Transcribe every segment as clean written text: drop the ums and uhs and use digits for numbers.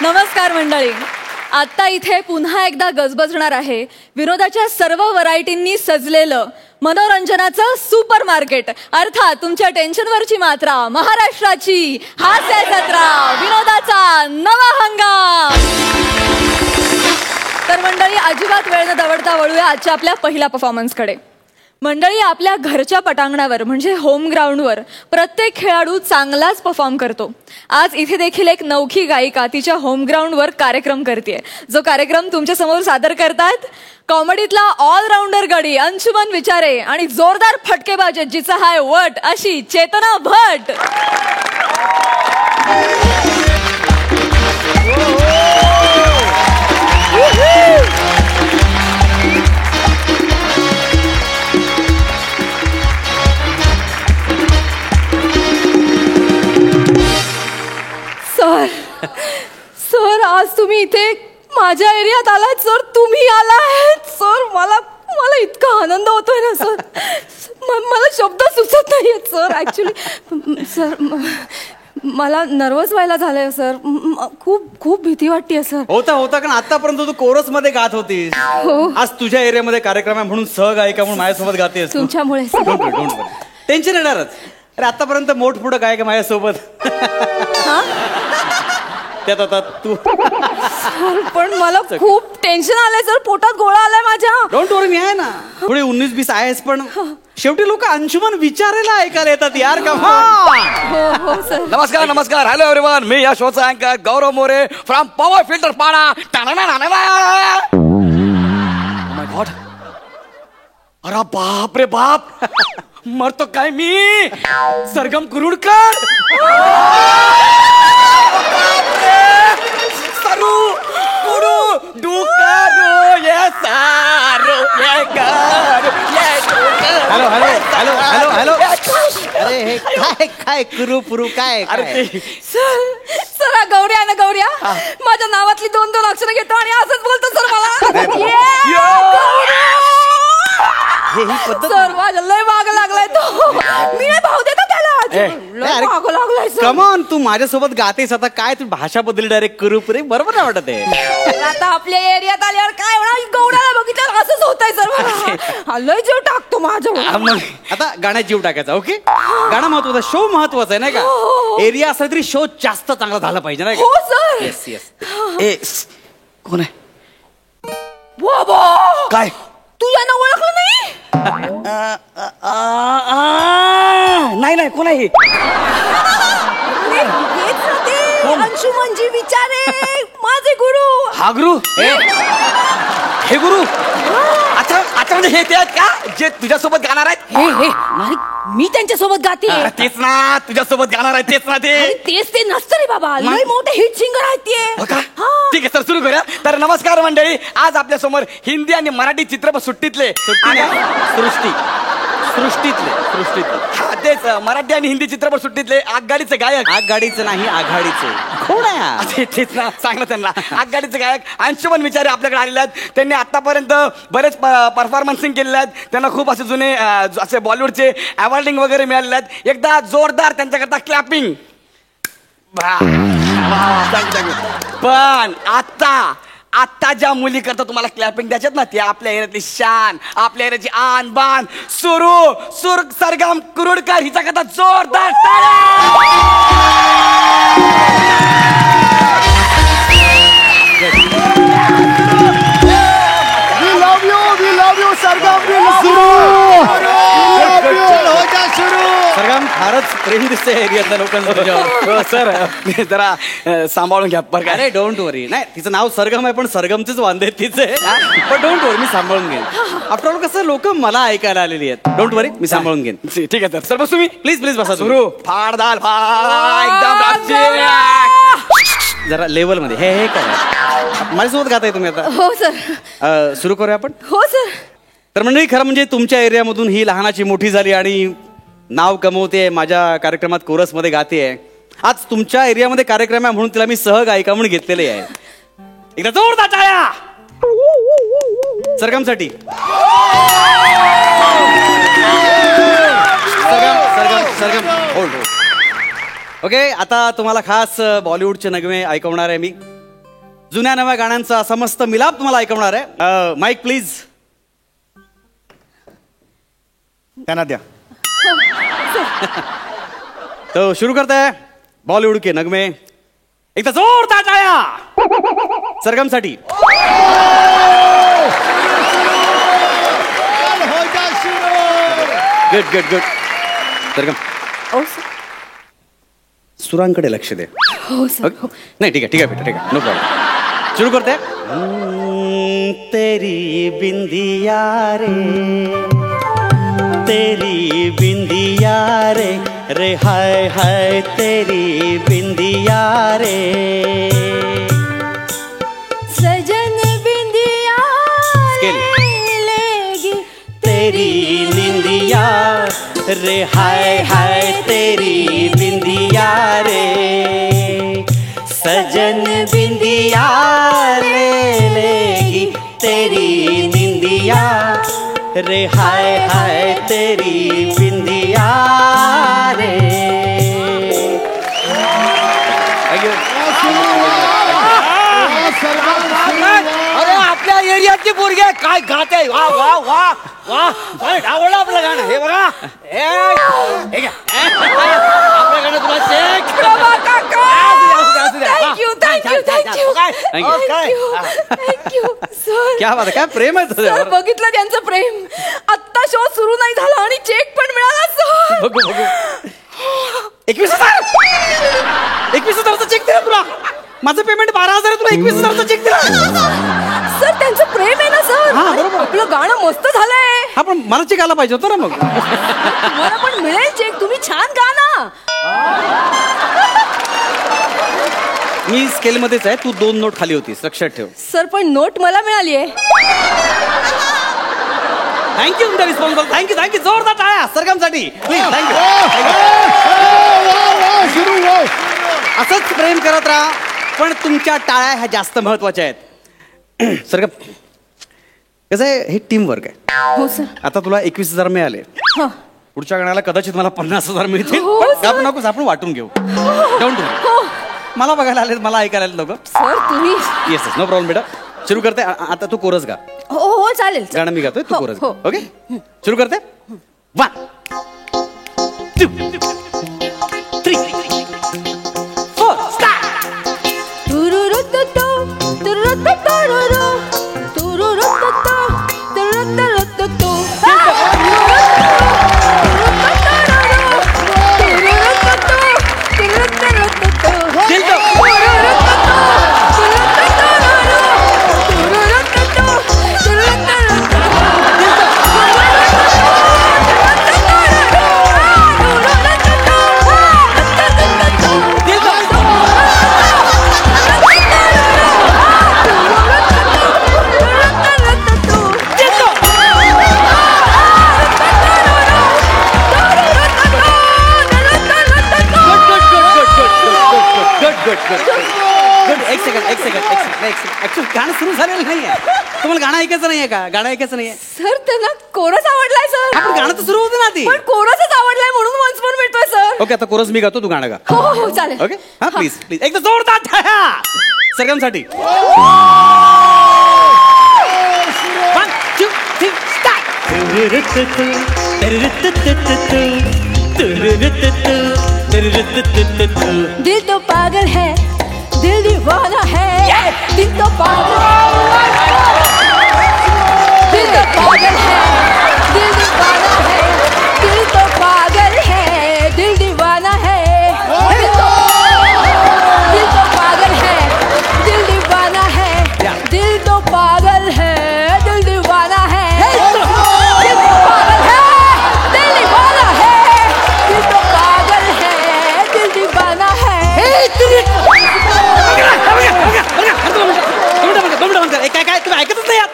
नमस्कार मंडळी. आता इथे पुन्हा एकदा गजबजणार आहे विनोदाच्या सर्व व्हरायटींनी सजलेलं मनोरंजनाचं सुपर मार्केट, अर्थात तुमच्या टेन्शनवरची मात्रा, महाराष्ट्राची हास्य जत्रा, विनोदाचा नवा हंगाम. तर मंडळी, अजिबात वेळ न दवडता वळूया आजच्या आपल्या पहिल्या परफॉर्मन्सकडे. मंडळी, आपल्या घरच्या पटांगणावर म्हणजे होम ग्राउंडवर प्रत्येक खेळाडू चांगलाच परफॉर्म करतो. आज इथे देखील एक नवखी गायिका तिच्या होम ग्राउंडवर कार्यक्रम करते. जो कार्यक्रम तुमच्या समोर सादर करतात कॉमेडीतला ऑलराऊंडर गडी अंशुमन विचारे आणि जोरदार फटकेबाज जिचा हाय वट अशी चेतना भट. सर, आज तुम्ही इथे माझ्या एरियात आलात सर. तुम्ही आलात सर. मला इतका आनंद होतोय ना सर. मला शब्द सुचत नाहीयेत सर. ऍक्च्युली सर, मला नर्वस व्हायला झालंय सर. खूप भीती वाटतेय सर. होता कारण आतापर्यंत तू कोरस मध्ये गात होतीस. आज तुझ्या एरियामध्ये कार्यक्रम आहे म्हणून सहगायिका म्हणून माझ्यासोबत गातेस. तुमच्यामुळे टेन्शन येणारच. अरे आतापर्यंत मोठमोठं गायक माझ्यासोबत त्यात आता तू. पण मला खूप टेन्शन आलंय सर. पोटात गोळा आलाय माझ्या. डोंट वरी, मी आहे ना. थोडी 19-20 आहेस पण शेवटी लोक अंशुमन विचारायला ऐकायला येतात यार. का हो सर. नमस्कार. Hello everyone. मी या शोचा अँकर गौरव मोरे फ्रॉम पॉवर फिल्टर पाडा. माय गॉड. अरे बाप रे बाप. मरतो काय मी. सरगम कुरुडकर. सरू कुडू डुकारू ये सारू ये गारू ये hello hello hello hello hello. अरे हे काय कुरू पुरू काय. अरे सर गौऱ्या ना गौऱ्या माझ्या नावातली 2-2 अक्षर घेतो आणि असंच बोलतो सर मला. सर माझ्या लय माग लागलाय तो. मी नाही भाव देतो त्याला. माग लागलाय सर. कमॉन, तू माझ्यासोबत गातेस आता. काय तू भाषा बदलली डायरेक्ट करू पुरे. बरोबर नाही वाटत आहे. आता आपल्या एरियात आल्यावर काय होणार. गौऱ्याला बघितलं असंच होतंय सर. लय जीव टाकतो माझ्या. आता गाण्यात जीव टाकायचा. ओके, गाणं महत्वाचं, शो महत्वाचा आहे नाही का. एरिया असला तरी शो जास्त चांगला झाला पाहिजे नाही का. हो सर. Yes yes. कोण आहे. बाबा काय तू यांना ओळखलं नाही. नाही कोण आहे. अंशुमनजी विचारे माझे गुरु. हा गुरु. हे गुरु. अच्छा म्हणजे हे ते आहेत का जे तुझ्यासोबत गाणार आहेत. नाही, मी त्यांच्यासोबत गाते. तेच ना, तुझ्यासोबत गाणार आहेत तेच ना. तेच ते नसतं रे बाबा. लय मोठे हिट सिंगर आहेत ते. ठीक आहे सर, सुरू करूया. तर नमस्कार मंडळी. आज आपल्या समोर हिंदी आणि मराठी चित्रपट सृष्टीतले तेच मराठी आणि हिंदी चित्रपट सुट्टीतले आगगाडीचे गायक. आगगाडीचं नाही, आघाडीचे. कोण आहे. तेच ना, सांगलं त्यांना. आगगाडीचे गायक अंशुमन विचारे आपल्याकडे आलेले आहेत. त्यांनी आतापर्यंत बरेच परफॉर्मन्सिंग केलेले आहेत. त्यांना खूप असे जुने असे बॉलिवूडचे अवॉर्डिंग वगैरे मिळालेले आहेत. एकदा जोरदार त्यांच्याकरता क्लॅपिंग. पण आता ज्या मुली करता तुम्हाला क्लॅपिंग द्यायच्यात ना, त्या आपल्या एरियातली शान, आपल्या एरियाची आन बान. सुर सरगम कुरुडकर हिचा करता जोरदार We love you, सरगम. सरगम फारच प्रेम दिसते एरियातल्या लोकांना. सर जरा सांभाळून घ्या बरं. अरे डोंट वरी. नाही, तिचं नाव सरगम आहे पण सरगमचेच वांदे तिचे. पण डोंट वरी, मी सांभाळून घेईन. आफ्टर ऑल कसं लोक मला ऐकायला आलेली आहेत. डोंट वरी, मी सांभाळून घेईन. ठीक आहे सर. बस तुम्ही प्लीज बसा. सुरू फाड दाल एकदम जरा लेवल मध्ये. हे काय माझ्यासोबत गाताय तुम्ही आता. हो सर. सुरू करूया आपण. हो सर. तर मंडळी, खरं म्हणजे तुमच्या एरियामधून ही लहानाची मोठी झाली आणि नाव कमवते. माझ्या कार्यक्रमात कोरसमध्ये गाते. आज तुमच्या एरियामध्ये कार्यक्रम आहे म्हणून तिला मी सहगायिका म्हणून घेतलेले आहे. एकदा जोरदार टाळ्या सरगमसाठी. सरगम. ओके, आता तुम्हाला खास बॉलिवूडचे नगमे ऐकवणार आहे मी. जुन्या नव्या गाण्यांचा समस्त मिलाप तुम्हाला ऐकवणार आहे. Mike please. त्यांना द्या. तो शुरू करते हैं बॉलीवुड के नगमे. एकदा जोरदार टाळ्या सरगमसाठी. Good good good. सरगम ओ सर. सुरांकडे लक्ष दे. हो सर. Okay? नाही ठीक आहे ठीक आहे बेटा ठीक आहे नो प्रॉब्लेम. शुरू करते हैं. तेरी बिंदिया रे तेरी बिंदिया रे रे हाय हाय तेरी बिंदिया रे. सजन बिंदिया Scale. लेगी तेरी निंदिया रे हाय हाय तेरी बिंदिया रे. सजन बिंदिया ले लेगी तेरी निंदिया रे हाय हाय तेरी बिंदिया रे. अरे आपल्या एरियातली पोरगी आहे, काय गात आहे. वा वा वा वा. आवडलं आपलं गाणं. हे बघा हे घ्या. आपलं गाणं तुला check. Thank you thank you thank you thank you sir. क्या बात आहे, काय प्रेम आहे सर तुझ्यावर. बघितलं त्यांचं प्रेम. आत्ता शो सुरू नाही झाला आणि चेक पण मिळाला सर. बघू बघू. 21,000 चेक दिला तुला. माझं पेमेंट 12,000 आहे, तुला 21,000 चेक दिला. सर त्यांचं प्रेम आहे ना सर. हा, बरोबर. आपलं गाणं मस्त झालंय. हा पण मला चेक आला पाहिजे होता ना मग. मला पण मिळेल चेक. तुम्ही छान गा ना. मी स्केल मध्येच आहे, तू 2 नोट खाली होतीस, लक्षात ठेव. सर पण नोट मला मिळाली आहे. थँक्यू तुमच्या रिस्पॉन्सिबल. Thank you thank you. जोरदार टाळ्या सरगमसाठी प्लीज. थँक्यू. असंच प्रेम करत राहा, पण तुमच्या टाळ्या ह्या जास्त महत्वाच्या आहेत. सरगम कसं आहे, हे टीम वर्क आहे. हो सर. आता तुला 21,000 मिळाले. हा. पुढच्या गाण्याला कदाचित मला 50,000 मिळतील. हो, पण सर. आपण नकोच, आपण वाटून घेऊ. Don't do. हो मला बघायला आले, मला ऐकायला आले लोक. सर तुम्ही. येस येस नो प्रॉब्लेम बेटा. सुरू करते. आता तू कोरस गा. हो हो चालेल. गाणं मी गातोय, तू हो, कोरस हो. गा. ओके सुरू करते. 1 2 3 4 स्टार्ट. तुरुरुतुतु, तुरुरुतुतुरुरु, तुरुरुतुतु, तुरुरुतुतुतु. ऍक्च्युअली गाणं सुरू झालेलं नाहीये. तुम्हाला गाणं ऐकायचं नाहीये का? गाणं ऐकायचं नाहीये. सर त्यांना कोरस आवडलाय सर. आपण गाणं तर सुरू होतं ना आधी. पण कोरसच आवडलाय म्हणून वन्स मोर मिळतोय सर. ओके आता कोरस मी गातो, तू गाणं गा. हो हो हो चालेल. ओके हा प्लीज प्लीज. एकदा जोरदार टाळ्या सरगमसाठी. 1 2 3 स्टार्ट. दिल तो पागल है, दिल दीवाना है. दिल तो पागल दिल तो पागल है, दिल दीवाना है. दिल तो पागल है, दिल दीवाना है. दिल तो पागल है, दिल दीवाना है. दिल तो पागल है, दिल दीवाना है. दिल तो पागल है, दिल दीवाना है. दिल तो पागल है, दिल दीवाना है. काय काय तुम्ही ऐकतच नाही यात.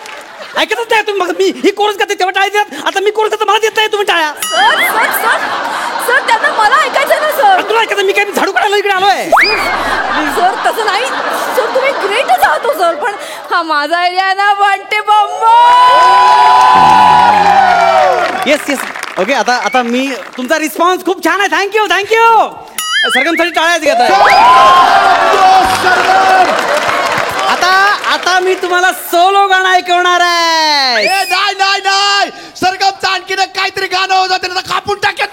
ऐकतच नाही तुम्ही. मग मी ही कोरस गाते तेव्हा टाळ्या देतात, आता मी कोरस गाते मला देत नाही तुम्ही टाळ्या. सर सर सर सर त्यांना मला ऐकायचं ना सर. तुला ऐकायचं, मी काय झाडू काढायला इकडे आलोय. सर तसं नाही सर. तुम्ही ग्रेटच आहात हो सर. पण हा माझा एरिया ना वाटते बंबो. Yes yes okay. आता आता मी तुमचा रिस्पॉन्स खूप छान आहे. Thank you thank you. सरगमसाठी टाळ्याच घेत आहे. आता तुम्हाला सोलो गाणं ऐकवणार आहे. नाही नाही नाही सरगमचं आणखीन काहीतरी गाणं होतं त्याला कापून टाकेल.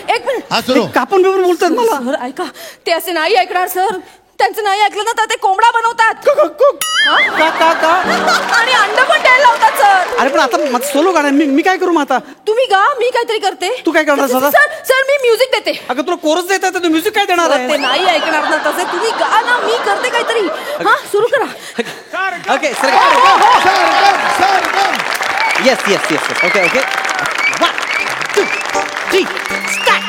एक मिनिट हा सुरू. कापून बिपून बोलतात मला. सर ऐका, ते असे नाही ऐकणार सर. त्यांचं नाही ऐकलं ना तर ते कोंबडा बनवतात आणि अंड पण द्यायला लावतात सर. अरे पण आता माझं सोलो गाणं आहे. मी काय करू मग आता? तुम्ही गा, मी काहीतरी करते. तू काय करणार सर? सर मी म्युझिक देते. अगं तुला कोरस देत आहे, तू म्युझिक काय देणार ते आहे? नाही ऐकणार ना तसे. तुम्ही गा ना, मी करते काहीतरी. हा सुरू करा. Okay sir. Yes yes yes. Okay okay. 1 2 3 start.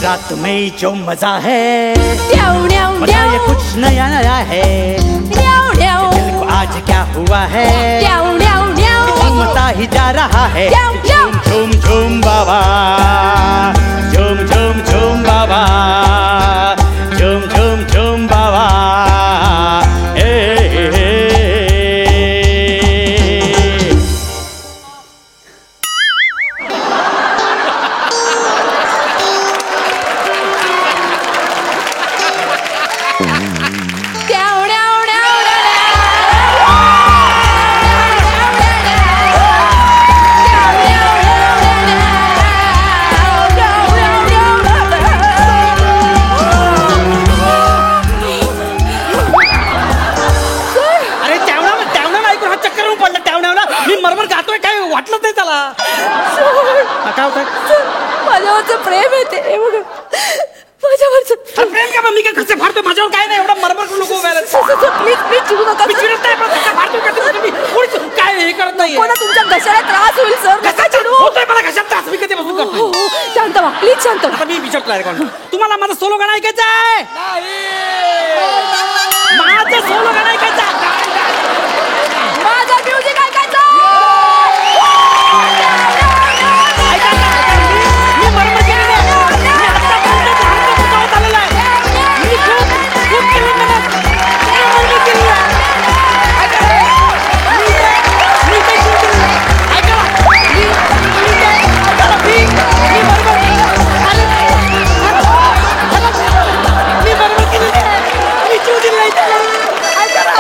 रात में जो मजा है मजा ये कुछ नया नया है. दिल को आज क्या हुआ है झूमता ही जा रहा है. झूम झूम झूम बाबा, झूम झूम झूम बाबा, झूम झूम झूम बाबा. माझ्यावरचं प्रेम येते माझ्यावरचं प्रेम का? मी काय कसे फाडतो? माझ्यावर काय नाही एवढा मरमर करू नको. प्लीज प्लीज चिडू नका. काय हे करत नाही. कोणा तुमच्या घशाला त्रास होईल सर. कसा चिडू होतोय मला घशात त्रास. मी कधी बसून करतो. शांत व्हा प्लीज, शांत व्हा. आता मी विचारतो तुम्हाला माझं सोलो गाणं ऐकायचं आहे? माझं सोलो गाणं ऐकायचं आहे. माझं म्युझिक ऐकायचं. मी मरमर केलेली आहे. मी आतापर्यंत भारतात उतावत आलेला आहे. मी खूप केलं मला. मरमर केलेली आहे. मी काही केलं नाही. ऐका ना. मी मरमर केलेली आहे. मी जीव दिला नाही त्याला. ऐका ना.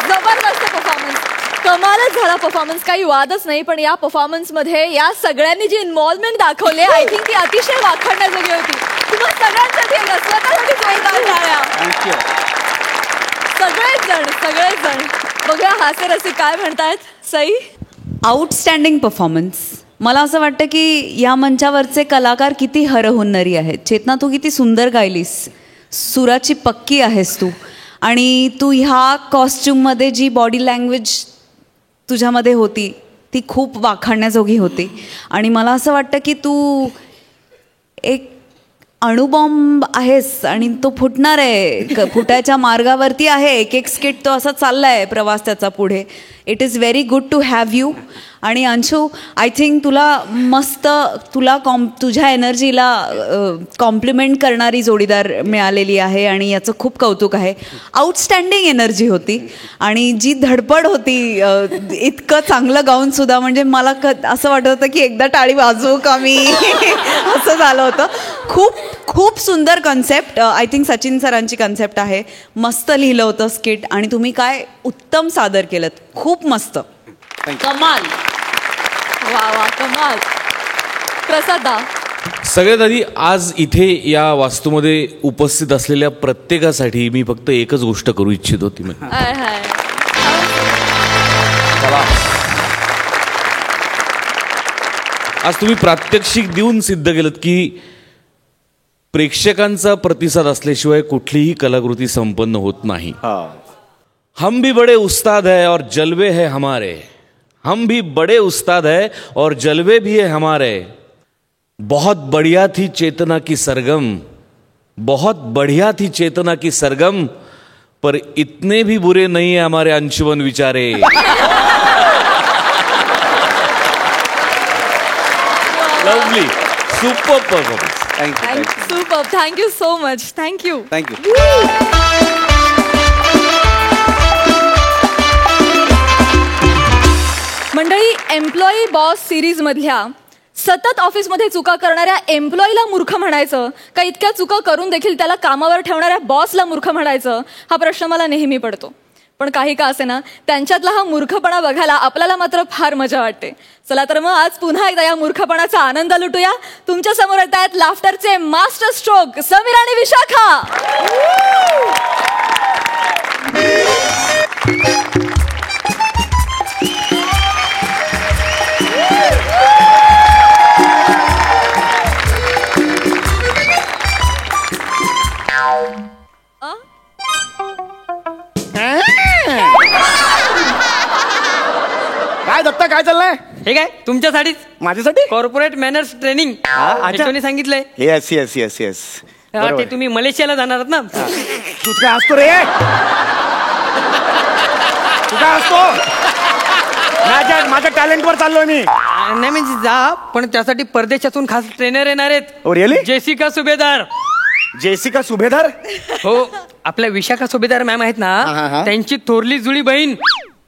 जबरदस्त परफॉर्मन्स, कमालच झाला परफॉर्मन्स, काही वादच नाही. पण या परफॉर्मन्स मध्ये या सगळ्यांनी जी इन्व्हॉल्वमेंट दाखवली, आय थिंक ती अतिशय वाखाणण्याजोगी होती. तुम्हा सगळ्यांसाठी स्वतःसाठी जोरदार टाळ्या. सगळेच जण बघा हास्यरसिक काय म्हणतायत. Sai, outstanding performance. मला असं वाटतं की या मंचावरचे कलाकार किती हरहुन्नरी आहेत. चेतना, तू किती सुंदर गायलीस. सुराची पक्की आहेस तू. आणि तू ह्या कॉस्ट्यूममध्ये जी बॉडी लँग्वेज तुझ्यामध्ये होती ती खूप वाखाणण्याजोगी होती. आणि मला असं वाटतं की तू एक अणुबॉम्ब आहेस आणि तो फुटणार आहे, फुटायच्या मार्गावरती आहे. एक एक स्किट तो असा चालला आहे प्रवास त्याचा पुढे. It is very good to have you. आणि अंशू, आय थिंक तुला तुझ्या एनर्जीला कॉम्प्लिमेंट करणारी जोडीदार मिळालेली आहे आणि याचं खूप कौतुक आहे. आउटस्टँडिंग एनर्जी होती आणि जी धडपड होती, इतकं चांगलं गाऊनसुद्धा, म्हणजे मला असं वाटत होतं की एकदा टाळी वाजवू का मी असं झालं होतं. खूप सुंदर कन्सेप्ट. आय थिंक सचिन सरांची कन्सेप्ट आहे. मस्त लिहिलं होतं स्किट आणि तुम्ही काय उत्तम सादर केलं. खूप मस्त, कमाल. वा वा, कमाल. प्रसादा, सगळ्यात आधी आज इथे या वास्तूमध्ये उपस्थित असलेल्या प्रत्येकासाठी मी फक्त एकच गोष्ट करू इच्छित होती. हाय हाय. आज तुम्ही प्रात्यक्षिक देऊन सिद्ध केलं की प्रेक्षकांचा प्रतिसाद असल्याशिवाय कुठलीही कलाकृती संपन्न होत नाही. हम भी बड़े उस्ताद है और जलवे है हमारे. हम भी बड़े उस्ताद है और जलवे भी है हमारे. बहुत बढ़िया थी चेतना की सरगम, बहुत बढ़िया थी चेतना की सरगम, पर इतने भी बुरे नहीं है हमारे Anshuman Vichare. Lovely. Super performance. Thank you super thank you so much thank you. Thank you. मंडळी, एम्प्लॉई बॉस सिरीज मधल्या सतत ऑफिसमध्ये चुका करणाऱ्या एम्प्लॉईला मूर्ख म्हणायचं का इतक्या चुका करून देखील त्याला कामावर ठेवणाऱ्या बॉसला मूर्ख म्हणायचं, हा प्रश्न मला नेहमी पडतो. पण काही का असेना, त्यांच्यातला हा मूर्खपणा बघायला आपल्याला मात्र फार मजा वाटते. चला तर मग आज पुन्हा एकदा या मूर्खपणाचा आनंद लुटूया. तुमच्या समोर येत आहेत लाफ्टरचे मास्टर स्ट्रोक समीर आणि विशाखा. काय दत्ता, काय चाललंय? हे काय तुमच्यासाठीच माझ्यासाठी? कॉर्पोरेट मॅनर्स ट्रेनिंग अच्छा. सांगितलंय. Yes yes yes yes. ते तुम्ही मलेशियाला जाणार आहात ना. तू काय असतो रे? तू काय असतो? माझ्या टॅलेंटवर चाललोय मी. नाही म्हणजे जा, पण त्यासाठी परदेशातून खास ट्रेनर येणार आहेत. Oh, really? जेसिका सुभेदार. जेसिका सुभेदार? हो, आपल्या विशाखा सुभेदार मॅम आहेत हा, हा. ना, त्यांची थोरली जुळी बहीण.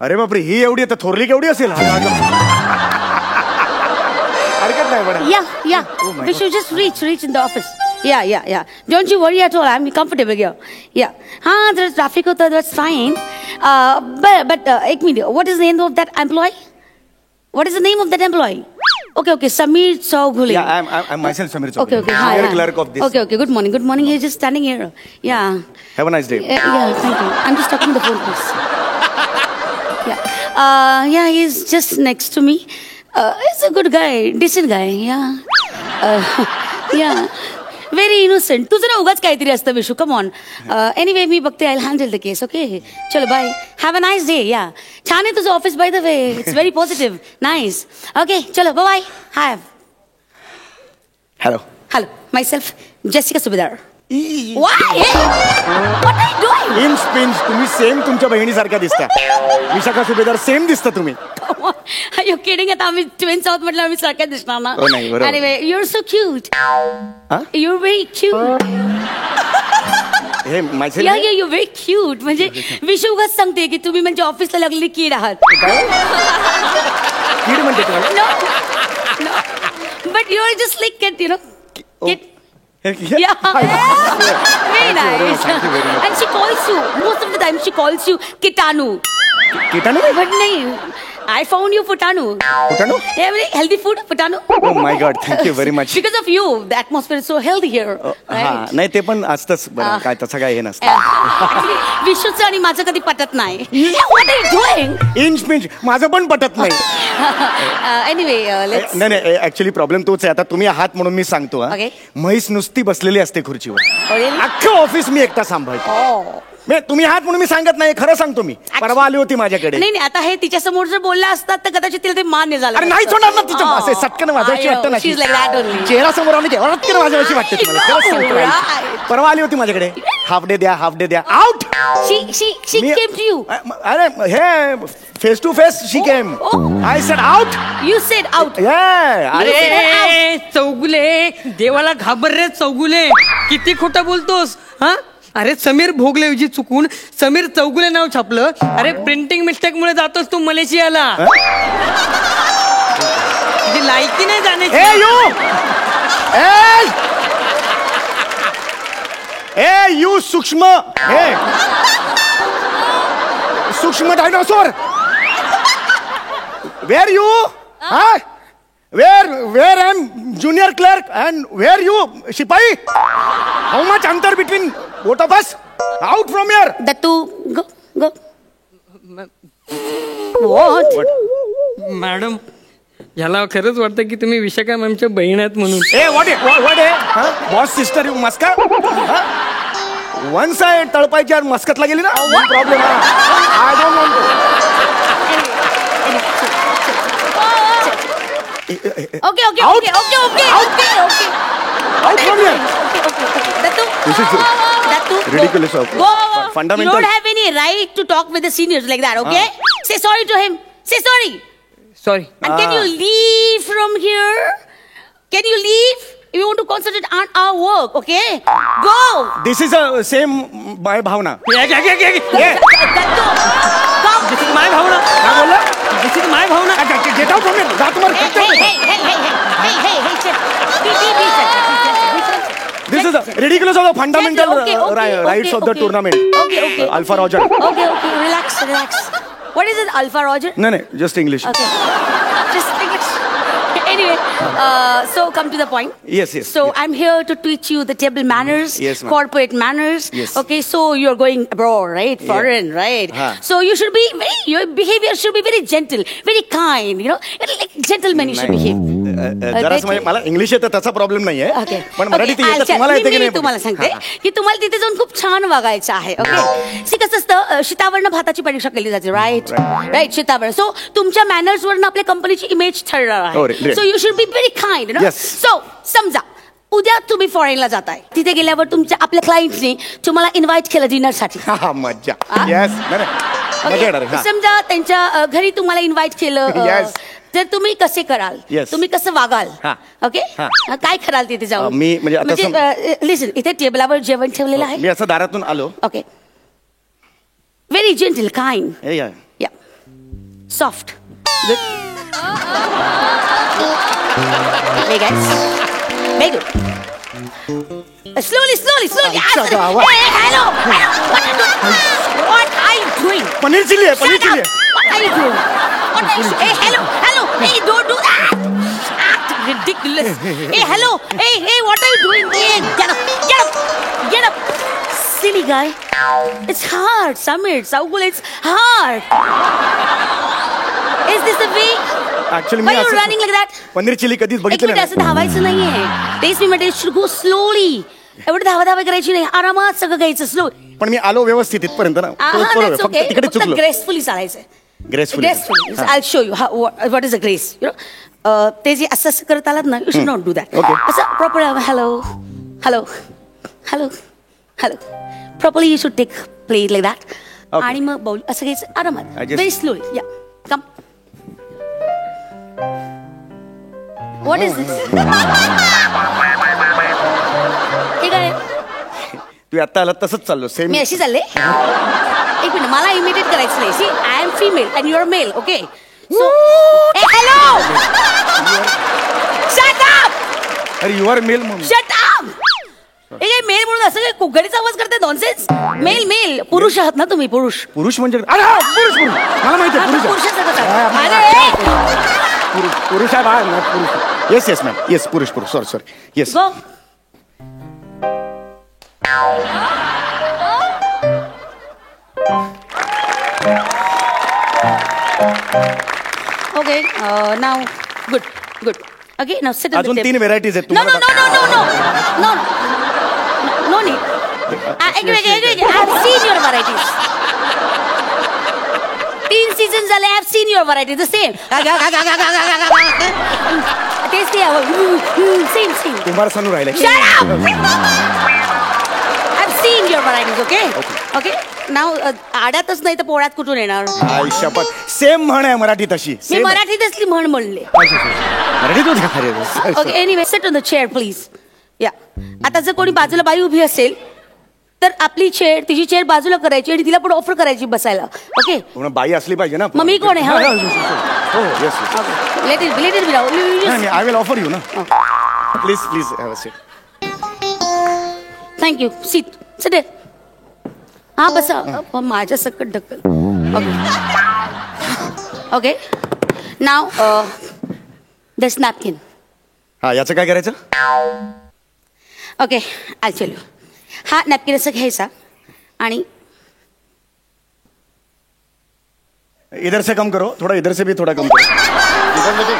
अरे बापरे, ही एवढी आहे तर थोरली केवढी असेल? हरकत नाही बडा. Yeah. We should just reach in the office. Yeah. Don't you worry at all. I'm comfortable here. Yeah. There's traffic out there. That's fine. But एक minute. What is the name of that employee? What is the name of that employee? Okay. Samir Chowgule. Yeah, I'm myself Samir Chowgule. Okay. Senior Hi. clerk of this. Okay. Good morning. He's just standing here. Yeah. Have a nice day. Yeah. Thank you. I'm just talking the phone, please. Yeah. He's just next to me. He's a good guy, decent guy. Yeah. Very innocent. तुझं ना उगाच काहीतरी असतं Vishu. Come on. Anyway मी बघते. I handle the case. Okay, चलो bye. Have a nice day. Yeah, छान आहे तुझं office by the way. It's very positive. Nice. Okay, चलो bye. Have. Hello. Myself Jessica Subhedar. Why? What are you doing? Inch pinch तुम्ही same तुमच्या बहिणीसारख्या दिसता. विशाखा सुभेदार सेम दिसता तुम्ही. Are you kidding? आता आम्ही ट्विन्स आहोत म्हटलं आम्ही सारख्या दिसणार ना. हो, नाही, बरोबर. Anyway, you're so cute. You're very cute. हे माझे Yeah, you're very cute. म्हणजे विशू उगाच सांगते की तुम्ही म्हणजे ऑफिसला लागलेली कीड आहात. कीड म्हणते तुम्हाला? No. But you're just like kid, you know. Kid. Yeah. Very nice. Thank you very much. And she calls you, most of the time she calls you Kitanu. कीटाणू? But nahi, I found you Futanu. Futanu? Yeah, very healthy food, Futanu. Oh my God, thank you very much. Because of you, the atmosphere is so healthy here. हा, Right? नाही ते पण असतंच बरं. काय तसं काय हे नसतं. Actually, विशूचं आणि माझं कधी पटत नाही. What are you doing? Inch pinch माझं पण पटत नाही. Anyway, let's. नाही ऍक्च्युली प्रॉब्लेम तोच आहे. आता तुम्ही आहात म्हणून मी सांगतो. Okay. म्हैस नुसती बसलेली असते खुर्चीवर. Oh, really? अख्खं ऑफिस मी एकटा सांभाळतो. Oh. तुम्ही आहात म्हणून मी सांगत नाही, खरं सांगतो मी. परवा आली होती माझ्याकडे. नाही आता हे तिच्या समोर जर बोलला असतात तर कदाचित तिला ते मान्य झालं. अरे नाहीच होणार ना तिचं. असे सटकन वाजवायची वाटतं ना. She's like that only. चेहरा समोर आली की रटकन वाजवायची वाटते तुम्हाला. खरंच सांगतो. Right. परवा आली होती माझ्याकडे. हाफ डे द्या out. She came to you. अरे हे face to face she came. I said out. You said out. अरे चौगुले, देवाला घाबर रे चौगुले. किती खोटं बोलतोस हा? अरे समीर भोगलेऐवजी चुकून समीर चौगुले नाव छापलं. अरे प्रिंटिंग मिस्टेक मुळे जातोस तू मलेशियाला. तुझी लायकी नाही जाण्याची. यू सूक्ष्म dinosaur. Where you? Where I'm junior clerk and where you शिपाई? How much अंतर between both of us? Out from here. Dattu, go. What? Madam, याला खरंच वाटतं की तुम्ही विशाखा मॅमच्या बहीण आहेत म्हणून. What बॉस सिस्टर यू मस्का? वन साइड तळपायची आणि मस्कतला गेली ना. Problem. I don't want. Okay. Out from here. Dattu. This is ridiculous. Go. Fundamental. You don't have any right to talk with the seniors like that, okay? Say sorry to him. Say sorry. Sorry. And can you leave from here? Can you leave? concentrate on our work, okay? Go! This is a same my Bhavana. घे, घे, घे, घे, घे. Gatto, come! This is my भावना. काय बोलला? This is my Bhavana. Get out from जा तुम्हाला this is ridiculous of the fundamental rights of the tournament. Okay. Alpha roger. Okay, relax. What is it, Alpha Roger? नाही नाही just English. Okay. Just English. Anyway, so come to the point. Yes. So I'm here to teach you the table manners, Yes, ma'am. corporate manners. Yes. Okay, so you're going abroad, right? Foreign, right? So you should be your behavior should be very gentle, very kind. You know, like gentlemen you should behave. जरासं म्हणजे मला English येतं त्याचा problem नाहीये. Okay. पण Marathi Okay, येतं I'll तुम्हाला tell- येते की मी नाही? तुम्हाला सांगते की तुम्हाला तिथे जाऊन खूप छान वागायचं आहे. ओके, सी कसं असतं, शीतावरनं भाताची परीक्षा केली जाते, राईट? शीतावरण. सो तुमच्या मॅनर्स वरनं आपल्या कंपनीची इमेज ठरणार Oh, आहे. right. So you should be very kind. Yes. So समजा उद्या तुम्ही फॉरेनला जाताय, तिथे गेल्यावर तुमच्या आपल्या क्लायंटने तुम्हाला इन्व्हाइट केलं डिनरसाठी. हा मज्जा. येस मजा येणार. हा. समजा त्यांच्या घरी तुम्हाला इन्व्हाइट केलं, Yes. तर तुम्ही कसे कराल? Yes. तुम्ही कसं वागाल? हा. ओके, हा. काय कराल तिथे जाऊन? मी म्हणजे आता लिसन, इथे टेबलावर जेवण ठेवलेलं आहे. मी असं दारातून आलो. Okay. Very gentle, kind. हे या. Yeah. Soft. Good. Hey guys. Very good. Slowly. अच्छा, गावा. Hey, hello. What are you doing? Paneer chilli आहे. Paneer Shut chilli up. आहे. What are you doing? What are you? Hey, hello. Hey, don't do that. Act ridiculous. Hey, hello. Hey, what are you doing? Hey, get up. Silly guy. It's hard, Samir. Saugul, it's hard. Is this the way? Actually, Why me are you असं running like that? Paneer chilli कधीच एक बघितलं minute, नाही. असं धावायचं नाहीये. तेच मी म्हणते, should go slowly. एवढं धावा करायची नाही, आरामात सगळं घ्यायचं, स्लो. पण मी आलो व्यवस्थित इथपर्यंत ना. That's फक्त okay. तिकडे फक्त चुकलो. ग्रेसफुली चालायचं. Gracefully. I'll show you what is a grace. You know, ते जे असं करत आलात ना, you should not do that. Okay. असं proper hello. Properly you should take play like that. Okay. आणि मग बोल असं घ्यायचं आरामात. I just- Very slowly. Yeah. Come. What is this? हे काय? तू आता आला तसंच चाललो सेम. मी अशी चालले. एक मिनिट, मला इमिटेट करायचं नाही. See, I am female and your male. Okay, so hello, shut up, अरे यू आर मेल म्हणून. Shut up. हे मेल म्हणून असं काय कुकडीचा आवाज करते? नॉनसेन्स. मेल पुरुष आहात ना तुम्ही? पुरुष म्हणजे अरे हा, पुरुष मला माहिती आहे पुरुष आहे. पुरुषाचं कसं? हा, अरे पुरुष आहे बा, पुरुष. येस मॅम, येस पुरुष sorry yes. Go. Okay, now good. Okay, now sit on the अजून table. 3 व्हेरायटीज आहेत No तुम्हाला. need. I've seen your varieties. 3 seasons झाले. I've seen your varieties. The same. तेच ते same. कुंभारसानू राहिले. Shut up! I've seen your varieties. Okay. Now आड्यातच नाही तर पोळ्यात कुठून येणार? आई शपथ, सेम म्हण आहे मराठी तशी. मी मराठीत असली म्हण म्हणले. मराठीत होती. Okay, anyway, sit on the chair please. या, आता जर कोणी बाजूला बाई उभी असेल तर आपली चेअर, तिची चेअर बाजूला करायची आणि तिला पण ऑफर करायची बसायला. ओके, म्हणून बाई असली पाहिजे ना. मग मी कोण आहे? हा? हो येस. लेट इट बी राहू. आय विल ऑफर यू ना. Please have a seat. Thank you. Sit. हा बसा. माझ्या सकट ढकल. Okay, now this napkin. हा, याचं काय करायचं? Okay, I tell you. हा नॅपकिन असं घ्यायचा आणि इधर से कम करो, थोड़ा इधर से भी थोड़ा कम करो. इधर में देख.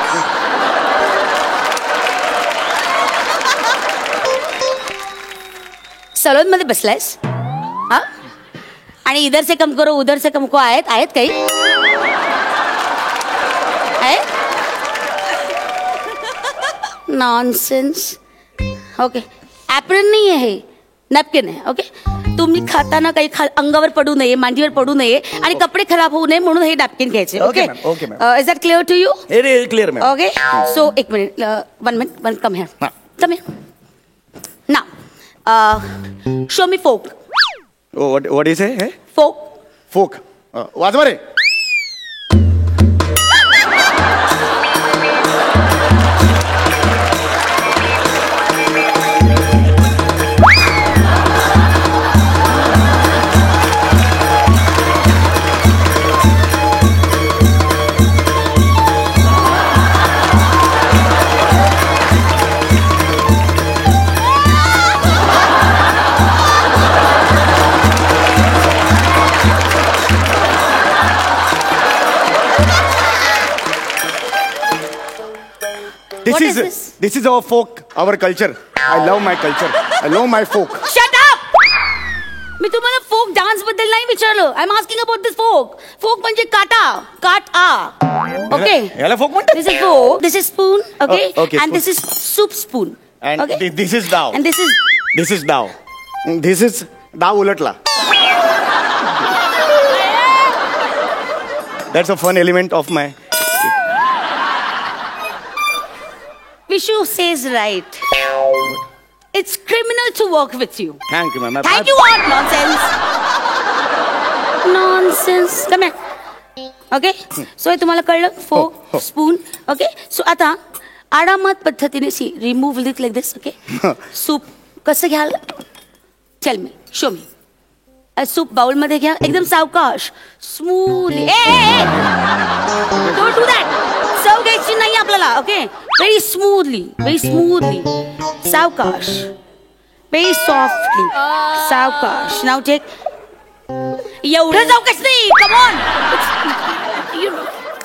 सलोन मध्ये बसलायस हा? आणि इधर से कम करो उधर से कम को आहेत काही नॉनसेन्स. ओके, ऍप्रन नाही आहे, नॅपकिन आहे. ओके, तुम्ही खाताना काही अंगावर पडू नये, मांडीवर पडू नये आणि कपडे खराब होऊ नये म्हणून हे नॅपकिन घ्यायचे. Okay, Okay, ma'am. Is that clear to you? Clear ma'am. Okay, so एक minute, one minute, come here. Now, show me folk. What is हे Folk. फोक वाजवा रे. What is this? This is our folk, our culture. I love my culture. I love my folk. Shut up! मी तुम्हाला folk dance बद्दल नाही विचारलं. I am asking about this fork. Fork म्हणजे काटा. Okay. याला folk म्हणतात? This is fork. This is spoon. Okay. Okay, And spoon. this is soup spoon. And Okay. this is dao. And this is This is dao. This is डाव उलटला. That's a fun element of my. Vishu says right. It's criminal to work with you. Thank you, ma'am. Thank you what? Nonsense. Nonsense. Come here. Okay? So हे तुम्हाला कळलं? Fork, spoon. Okay? So आता आरामात पद्धतीने see remove it like this. Okay? Soup कसं घ्याल? Tell me. Show me. Soup bowl मध्ये घ्या एकदम सावकाश स्मूथली. Don't do that. चव घ्यायची नाही आपल्याला. ओके व्हेरी स्मूथली सावकाश व्हेरी सॉफ्टली सावकाश. नाव टेक. एवढं सावकाश नाही. Come on.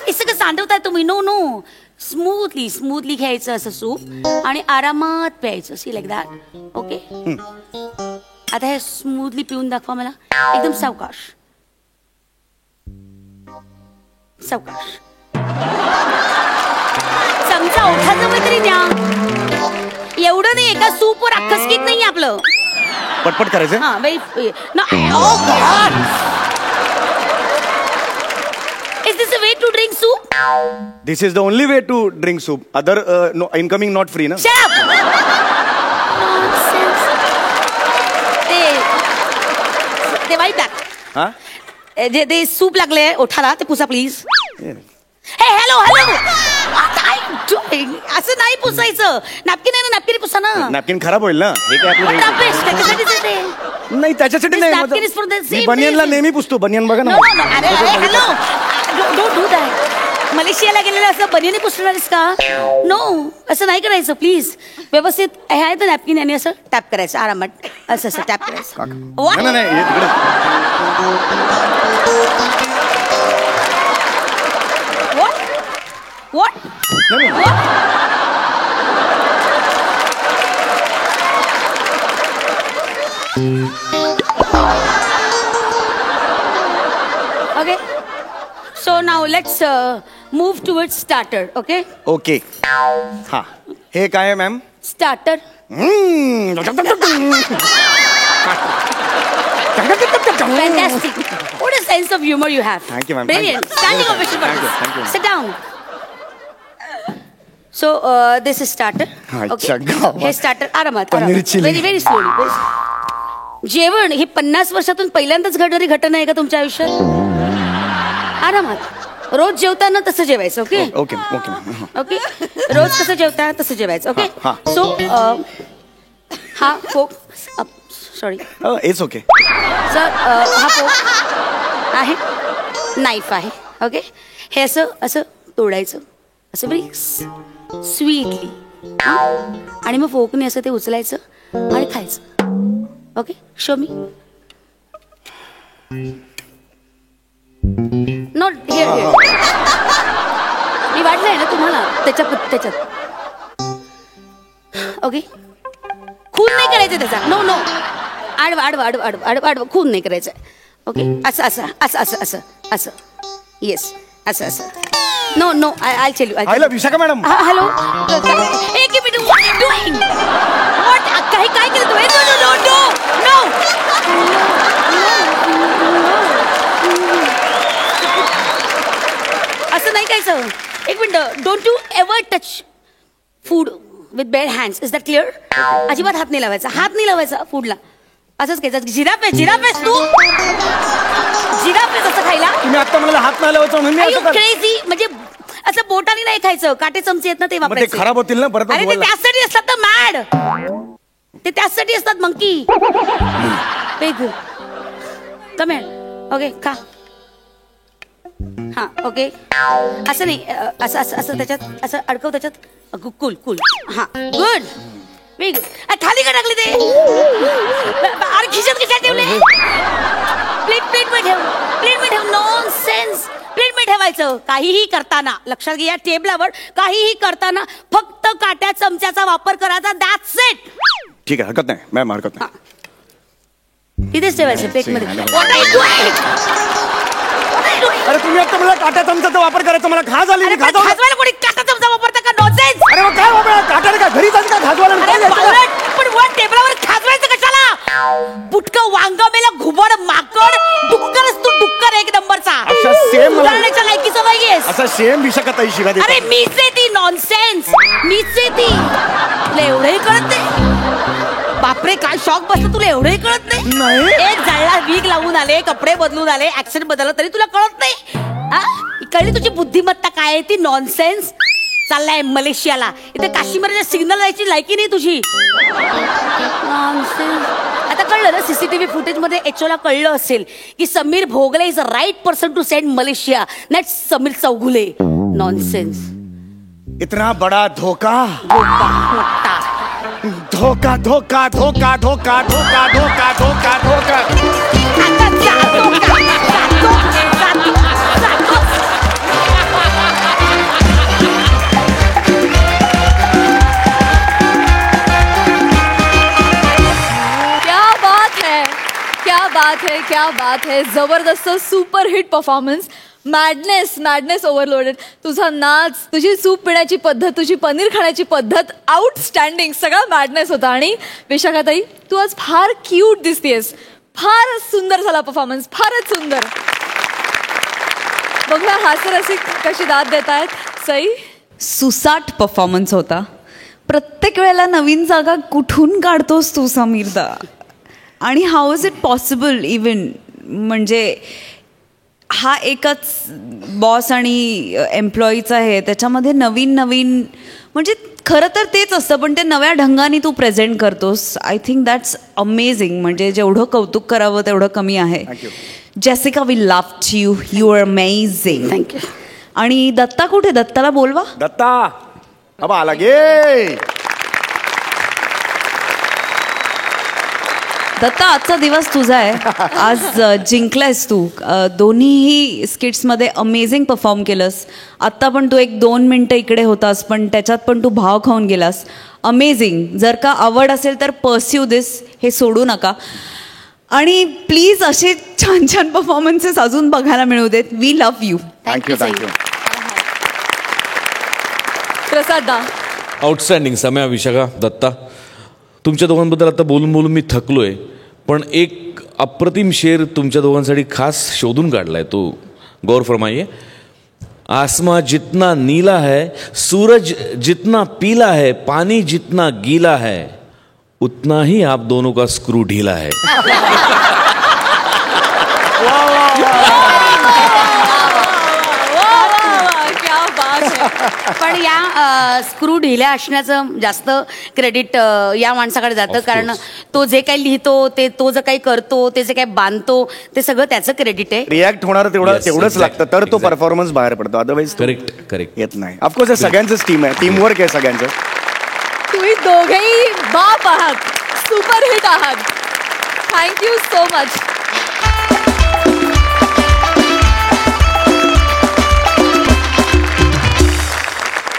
हे सगळं सांडवताय तुम्ही. नो स्मूथली घ्यायचं असं सूप आणि आरामात प्यायचं. C like that. ओके आता हे स्मूथली पिऊन दाखवा मला. एकदम सावकाश. चमचा ओठाजवळ तरी द्या. एवढं नाही. एका सूपवर अख्खं स्किट नाही आपलं. पटपट करायचं. हा very. Is this a way to drink soup? This is the only way to drink soup. Other no incoming not free na. Shut up. Nonsense. ते वाईट टाक. हा जे ते सूप लागले ओठाला ते पुसा प्लीज. हे हॅलो काय डुईंग. असं नाही पुसायचं. नॅपकिन आहे ना नॅपकिन पुसा ना. नॅपकिन खराब होईल ना. हे काय आपलं त्याच्यासाठीच आहे ते. नाही त्याच्यासाठी This नाही. napkin is for the same बनियनला reason. नेहमी पुसतो. बनियन बघा ना. No. अरे हॅलो. Don't do that. मलेशियाला गेलेलं असं बनियन पुसणारच का? नो असं नाही करायचं प्लीज. व्यवस्थित हे आहे तर नॅपकिन आणि असं टॅप करायचं आरामात. असं टॅप करायचं. What? नाही हे तिकडे. What? Okay. So now let's move towards starter. Okay. Okay. हा हे काय आहे ma'am? Starter. Fantastic. What a sense of humor you have. Thank you, ma'am. Brilliant. Standing ovation for Thank you. this. Thank you. Sit down. So this is starter. अच्छा, गावात. हे starter आरामात. Paneer chilli. Very slowly. जेवण ही 50 वर्षातून पहिल्यांदाच घडणारी घटना आहे का तुमच्या आयुष्यात? आरामात. रोज जेवताना तसं जेवायचं. Okay okay okay. रोज कसं जेवता तसं जेवायचं. ओके हा. सो हा fork. Sorry it's okay. Sir हा फोक आहे. नाईफ आहे. ओके हे असं तोडायचं असं व्हेरी स्वीटली. आणि मग फोकने असं ते उचलायचं आणि खायचं. Okay show me. Not here मी वाटलंय ना तुम्हाला त्याच्यात. ओके खून नाही करायचं त्याचा. नो आडवा खून नाही करायचं. ओके असं येस असं. No I tell you. I love Vishakha madam. Hello एक minute. What are you doing? What काय केलं तू? नो असं नाही कायचं. एक minute. Don't you ever touch food with bare hands. Is that clear? अजिबात हात नाही लावायचा, हात नाही लावायचा फूडला. असंच घ्यायचं. जिराफ आहेस तू, जिराफ आहेस असं खायला. तुम्ही आता मला हात नाही लावायचं म्हणून मी असं कर- क्रेझी. म्हणजे असं बोटाने नाही खायचं, काटे चमचे आहेत ना ते मग ते वापरायचे. खराब होतील ना परत अरे ते धुवायला. त्यासाठी असतात ना मॅड, ते त्यासाठी असतात मंकी. वेग कमेंट. ओके खा. हा ओके. असं नाही, असं असं असं त्याच्यात असं अडकव त्याच्यात. कुल कुल. हा गुड. Very good. खाली का टाकले ते? अरे खिशात ठेवले? प्लेट मध्ये ठेव, प्लेट मध्ये ठेव. नॉनसेन्स. प्लेट मध्ये ठेवायचं काहीही करताना. लक्षात घ्या, टेबलावर काहीही करताना फक्त काट्या चमच्याचा वापर करायचा. That's it. ठीक आहे, हरकत नाही मॅम, हरकत नाही. तिथेच ठेवायचं प्लेट मध्ये. What are you doing? What are you doing? अरे तुम्ही आता मला काट्या चमच्याचा वापर करायचा, मला खाज आली. अरे मी पण खाजवलं. खाजवायला कोणी काटा चमचा वापरता का? नॉनसेन्स. अरे मग काय वापर काट्याने काय घरी जायचं का खाजवायला? अरे काय घ्यायचं का? बावळट, पण वर टेबलावर खाजवायचं कशाला? बुटकं वांग मेला, घुबड माकड. डुक्करच तू, डुक्कर एक नंबरचा. अशा same मला- उदाहरणाच्या लायकीचं नाहीयेस. असं सेम विषय ताई शिका अरे मीच आहे ती. नॉनसेन्स. मीच आहे ती. तुला एवढंही कळत नाही? बापरे काय शॉक बसला, तुला एवढंही कळत नाही? एक जळला, वीग लावून आले, कपडे बदलून आले, ऍक्सेंट बदलला तरी तुला कळत नाही? हा? कळली तुझी बुद्धिमत्ता काय आहे ती? नॉनसेन्स. चाललाय मलेशियाला, इथे काश्मीरच्या सिग्नल जायची लायकी नाही तुझी. नॉनसेन्स. आता कळलं ना, सीसीटीव्ही फुटेज मध्ये एचओला कळलं असेल की Sameer Bhogale is a right person to send Malaysia, not Sameer Chougule. Nonsense. इतना बड़ा धोखा. मोठा. धोखा धोखा धोखा धोखा धोखा धोखा धोखा धोखा. आता जातो का? जातो. क्या बात है. जबरदस्त super hit performance. Madness overloaded. तुझा नाच, तुझी सूप पिण्याची पद्धत, तुझी पनीर खाण्याची पद्धत आउटस्टँडिंग. सगळा मॅडनेस होता. आणि विशाखाताई, तू आज फार क्यूट दिसतेस. फार सुंदर झाला परफॉर्मन्स, फारच सुंदर. बघूया हास्यरसिक कशी दाद देत आहेत. सई, सुसाट परफॉर्मन्स होता. प्रत्येक वेळेला नवीन जागा कुठून काढतोस तू समीरदा? आणि how is it possible even? म्हणजे हा एकच बॉस आणि एम्प्लॉईचा आहे, त्याच्यामध्ये नवीन म्हणजे खरं तर तेच असतं, पण ते नव्या ढंगाने तू प्रेझेंट करतोस. I think that's amazing. म्हणजे जेवढं कौतुक करावं तेवढं कमी आहे. Jessica, we loved you. You are amazing. Thank you. आणि दत्ता कुठे? दत्ताला बोलवा. दत्ता अबा आला गे. दत्ता, आजचा दिवस तुझा आहे. आज जिंकलायस तू. दोन्हीही स्किट्समध्ये अमेझिंग परफॉर्म केलंस. आत्ता पण तू 1-2 मिनटं इकडे होतास, पण त्याच्यात पण तू भाव खाऊन गेलास. अमेझिंग. जर का आवड असेल तर पर्स्यू दिस, हे सोडू नका. आणि प्लीज असे छान छान परफॉर्मन्सेस अजून बघायला मिळू देत. We love you. Thank you thank you. Prasad. Outstanding. Samya, Vishakha, Datta, तुमच्या दोघांबद्दल आता बोलून बोलून मी थकलोय, पण एक अप्रतिम शेर तुमच्या दोघांसाठी खास शोधून काढलाय. तो गौर फरमाइए. आसमां जितना नीला है, सूरज जितना पीला है, पानी जितना गीला है, उतना ही आप दोनों का स्क्रू ढीला है. पण या स्क्रू ढिल्या असण्याचं जास्त क्रेडिट या माणसाकडे जातं, कारण तो जे काही लिहितो, ते तो जे काही करतो, ते जे काही बांधतो, ते सगळं त्याचं क्रेडिट आहे. रिॲक्ट होणार तेवढंच exactly. लागतं, तर तो परफॉर्मन्स बाहेर पडतो. अदरवाईज करेक्ट येत नाही. ऑफकोर्स हे सगळ्यांचंच टीम आहे, टीम वर्क आहे सगळ्यांचं. तुम्ही दोघेही बाप आहात, सुपर हिट आहात. Thank you so much.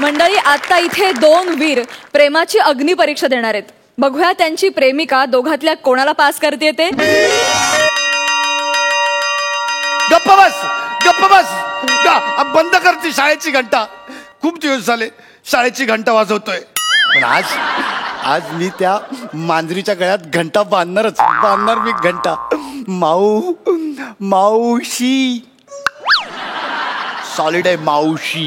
मंडळी, आता इथे 2 वीर प्रेमाची अग्निपरीक्षा देणार आहेत. बघूया त्यांची प्रेमिका दोघातल्या कोणाला पास करते ते. गप्प बस. बंद करते शाळेची घंटा. खूप दिवस झाले शाळेची घंटा वाजवतोय, पण आज मी त्या मांजरीच्या गळ्यात घंटा बांधणार मी घंटा. माऊशी सॉलिड आहे माऊशी.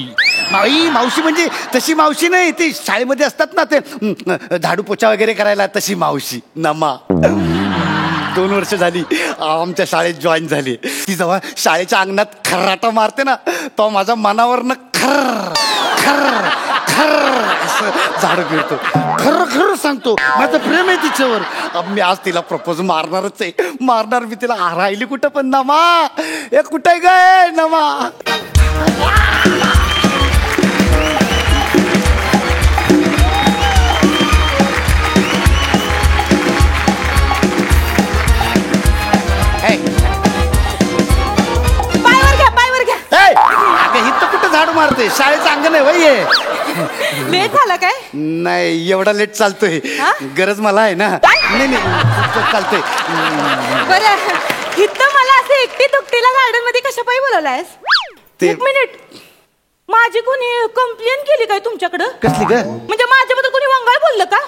मावशी म्हणजे तशी मावशी नाही, ती शाळेमध्ये असतात ना ते झाडू पोछा वगैरे करायला, तशी मावशी नमा. 2 वर्ष झाली आमच्या शाळेत जॉईन झाली. ती जेव्हा शाळेच्या अंगणात खर्राटा मारते ना, तो माझ्या मनावरनं खर्र खर्र खर्र असं झाडू गिळतो. खरं खरं सांगतो, माझं प्रेम आहे तिच्यावर. मी आज तिला प्रपोज मारणारच आहे, मारणार मी तिला. राहिली कुठं पण नमा, हे कुठे गे नमा. झाडू मारते, शाळेचं अंगण आहे वय. लेट झाला काय? नाही, एवढा लेट चालतोय, गरज मला आहे ना. नाही चालतोय. बरं, इथं मला असं एकटी दुकटीला गार्डन मध्ये कशा पायी बोलवलायस? एक मिनिट, माझी कोणी कंप्लेंट केली काय तुमच्याकडं? कसली ग? म्हणजे माझ्याबद्दल कोणी वंगाळ बोललं का?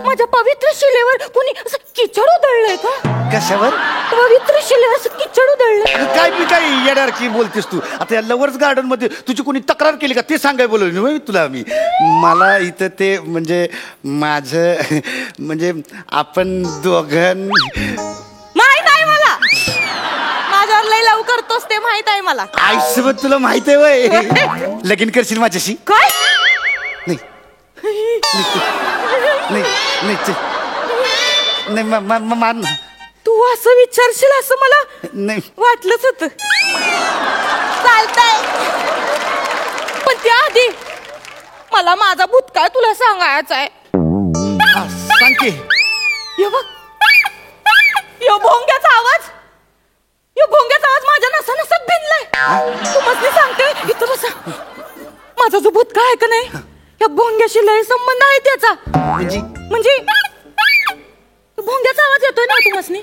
माझ्या पवित्र शिलेवर कोणी असं किचड उधळलंय का? कशावर? पवित्र शिलेवर असं किचड उधळलंय. काय मी काय येणार की बोलतेस तू? आता या लवर्स गार्डन मध्ये तुझी कोणी तक्रार केली का ते सांगाय बोलवली तुला मी? मला इथं ते म्हणजे माझं म्हणजे आपण दोघं माहित आहे मला, माझ्यावर लय लव करतोस ते माहित आहे मला. आईसोबत तुला माहित आहे वय? लगीन करशील माझ्याशी? काय? नाही नाही मान. तू असं विचारशील असं मला नाही वाटलंच होत. चालतंय, पण त्याआधी मला माझा भूतकाळ तुला सांगायचा आहे. सांग की. यो बघ, यो भोंग्याचा आवाज, यो भोंग्याचा आवाज माझ्या नसा नसात भिनलाय. तू मस्त सांगते, इथं बसा. माझा जो भूतकाळ आहे का नाही, या भोंग्याशी लय संबंध आहे त्याचा. म्हणजे भोंग्याचा आवाज येतोय ना तुम्हासनी,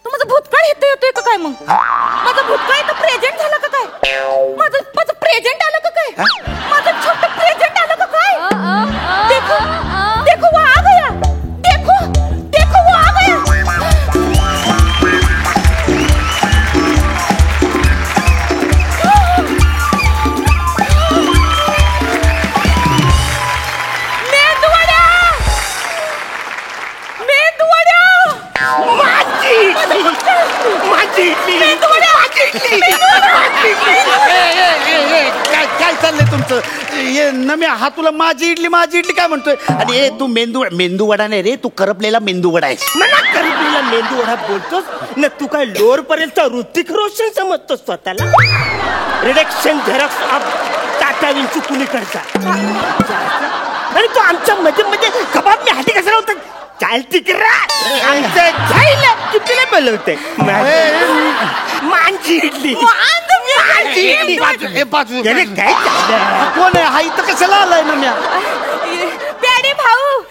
तो माझा भूतकाळ येतोय का काय? मग माझा भूतकाळ इथं प्रेझेंट झाला का काय? माझं प्रेझेंट आलं का काय? माझं छोटं प्रेझेंट आलं का काय? देखो देखो वो आ गया, देखो देखो वो आ गया. काय चाललंय तुमचं? नम्या, हा तुला माझी इडली काय म्हणतोय? आणि तू मेंदू वडा नाही रे, तू करपलेला मेंदू वडा आहेस. मला करपलेला मेंदू वडा बोलतोस ना? तू काय लोअर पर्यंत ऋतिक रोशन समजतोस स्वतःला? रिडक्शन झेरॉक्स ऑफ टाटा विंचू कुणीकडचा. आणि तू आमच्या मध्ये कबाब मी हाती कसा होता? चालती करा आमचं जायला कितीला बोलवते. मांजी इडली कोण आहे हा? इथं कशाला आलाय नम्या? प्याडे भाऊ.